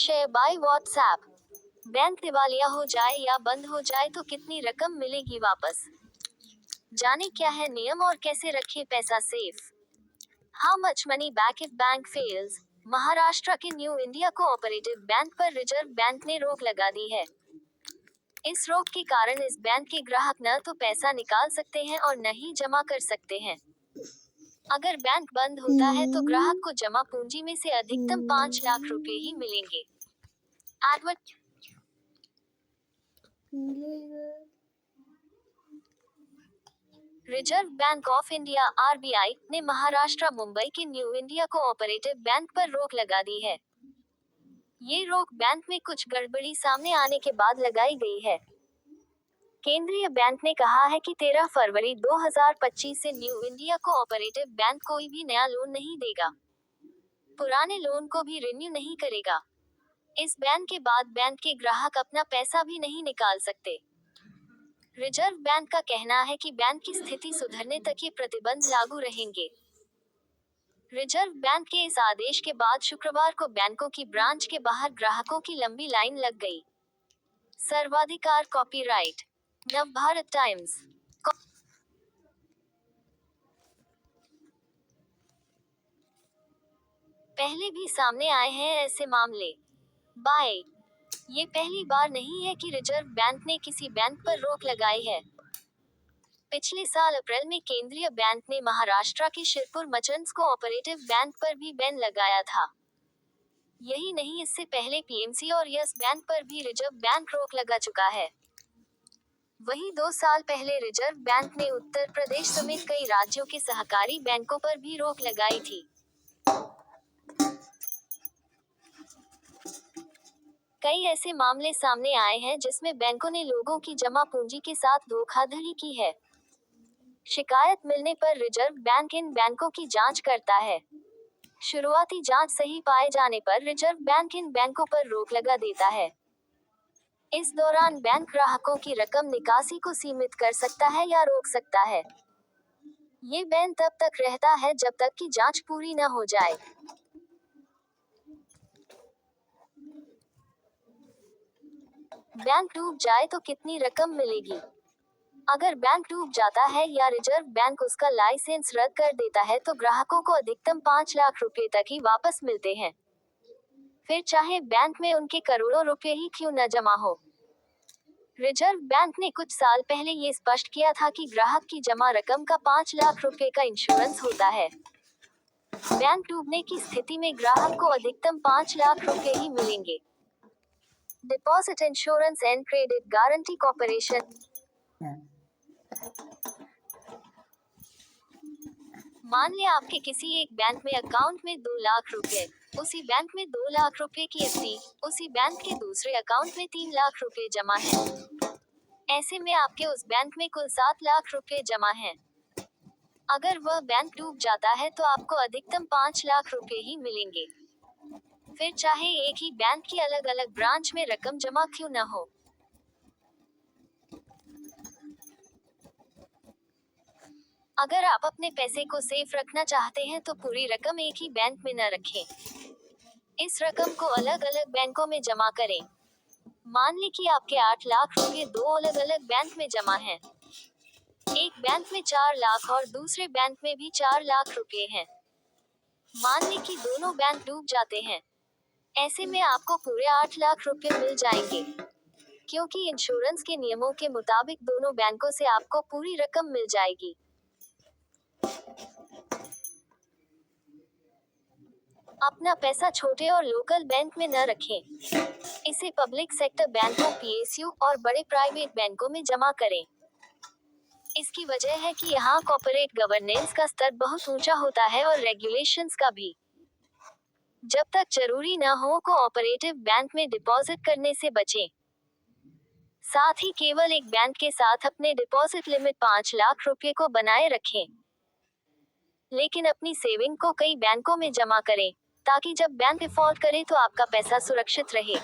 Share bye WhatsApp. Bank दिवालिया हो जाए या बंद हो जाए तो कितनी रकम मिलेगी वापस? जाने क्या है नियम और कैसे रखें पैसा safe. How much money back if bank fails. Maharashtra के न्यू इंडिया कोऑपरेटिव बैंक पर रिजर्व बैंक ने रोक लगा दी है। इस रोक के कारण इस बैंक के ग्राहक न तो पैसा निकाल सकते हैं और न ही जमा कर सकते हैं। अगर बैंक बंद होता है तो ग्राहक को जमा पूंजी में से अधिकतम 5 लाख रुपए ही मिलेंगे। Advert reserve bank of India (आरबीआई) ने महाराष्ट्र मुंबई के न्यू इंडिया कोऑपरेटिव बैंक पर रोक लगा दी है। ये रोक बैंक में कुछ गड़बड़ी सामने आने के बाद लगाई गई है। केंद्रीय बैंक ने कहा है कि 13 फरवरी 2025 से न्यू इंडिया कोऑपरेटिव बैंक कोई भी नया लोन नहीं देगा, पुराने लोन को भी रिन्यू नहीं करेगा। इस बैन के बाद बैंक के ग्राहक अपना पैसा भी नहीं निकाल सकते। रिजर्व बैंक का कहना है कि बैंक की स्थिति सुधरने तक ये प्रतिबंध लागू रहेंगे। रिजर्व बैंक के इस आदेश के बाद शुक्रवार को बैंकों की ब्रांच के बाहर ग्राहकों की लंबी लाइन लग गई। सर्वाधिकार कॉपीराइट नवभारत टाइम्स। पहले भी सामने आए हैं ऐसे मामले। बाय। ये पहली बार नहीं है कि रिजर्व बैंक ने किसी बैंक पर रोक लगाई है। पिछले साल अप्रैल में केंद्रीय बैंक ने महाराष्ट्र के शिरपुर मर्चेंट्स कोऑपरेटिव बैंक पर भी बैन लगाया था। यही नहीं, इससे पहले पीएमसी और यस बैंक पर भी रिजर्व बैंक रोक लगा चुका है। वहीं 2 साल पहले रिजर्व बैंक ने उत्तर प्रदेश समेत कई राज्यों के सहकारी बैंकों पर भी रोक लगाई थी। कई ऐसे मामले सामने आए हैं जिसमें बैंकों ने लोगों की जमा पूंजी के साथ धोखाधड़ी की है। शिकायत मिलने पर रिजर्व बैंक इन बैंकों की जांच करता है। शुरुआती जांच सही पाए जाने पर रिजर्व बैंक इन बैंकों पर रोक लगा देता है। इस दौरान बैंक ग्राहकों की रकम निकासी को सीमित कर सकता है या रोक सकता है। ये बैन तब तक रहता है जब तक कि जांच पूरी न हो जाए। बैंक डूब जाए तो कितनी रकम मिलेगी? अगर बैंक डूब जाता है या रिजर्व बैंक उसका लाइसेंस रद्द कर देता है तो ग्राहकों को अधिकतम 5 लाख रुपए तक ही वापस मिलते हैं, फिर चाहे बैंक में उनके करोड़ों रुपए ही क्यों न जमा हो। रिजर्व बैंक ने कुछ साल पहले ये स्पष्ट किया था कि ग्राहक की जमा रकम का 5 लाख रुपए का इंश्योरेंस होता है। बैंक डूबने की स्थिति में ग्राहक को अधिकतम 5 लाख रुपए ही मिलेंगे। Deposit insurance and credit guarantee corporation. मान लें आपके किसी एक बैंक में अकाउंट में 2 लाख रुपए, उसी बैंक में 2 लाख रुपए की एफडी, उसी बैंक के दूसरे अकाउंट में 3 लाख रुपए जमा है। ऐसे में आपके उस बैंक में कुल 7 लाख रुपए जमा हैं। अगर वह बैंक डूब जाता है तो आपको अधिकतम 5 लाख रुपए ही मिलेंगे, फिर चाहे एक ही बैंक की अलग अलग ब्रांच में रकम जमा क्यों न हो। अगर आप अपने पैसे को सेफ रखना चाहते हैं तो पूरी रकम एक ही बैंक में न रखें। इस रकम को अलग अलग बैंकों में जमा करें। मान लें कि आपके 8 लाख रुपए 2 अलग अलग बैंक में जमा हैं। एक बैंक में 4 लाख और दूसरे बैंक में भी 4 लाख रुपए हैं। मान लें कि दोनों बैंक डूब जाते हैं। ऐसे में आपको पूरे 8 लाख रुपए मिल जाएंगे, क्योंकि इंश्योरेंस के नियमों के मुताबिक दोनों बैंकों से आपको पूरी रकम मिल जाएगी। अपना पैसा छोटे और लोकल बैंक में न रखें। इसे पब्लिक सेक्टर बैंकों, पीएसयू और बड़े प्राइवेट बैंकों में जमा करें। इसकी वजह है कि यहाँ कॉर्पोरेट गवर्नेंस का स्तर बहुत ऊंचा होता है और रेगुलेशंस का भी। जब तक जरूरी न हो कोऑपरेटिव बैंक में डिपॉजिट करने से बचें। साथ ही केवल एक बैंक के साथ अपने डिपॉजिट लिमिट 5 लाख रुपए को बनाए रखें। लेकिन अपनी सेविंग को कई बैंकों में जमा करें, ताकि जब बैंक डिफॉल्ट करे तो आपका पैसा सुरक्षित रहे।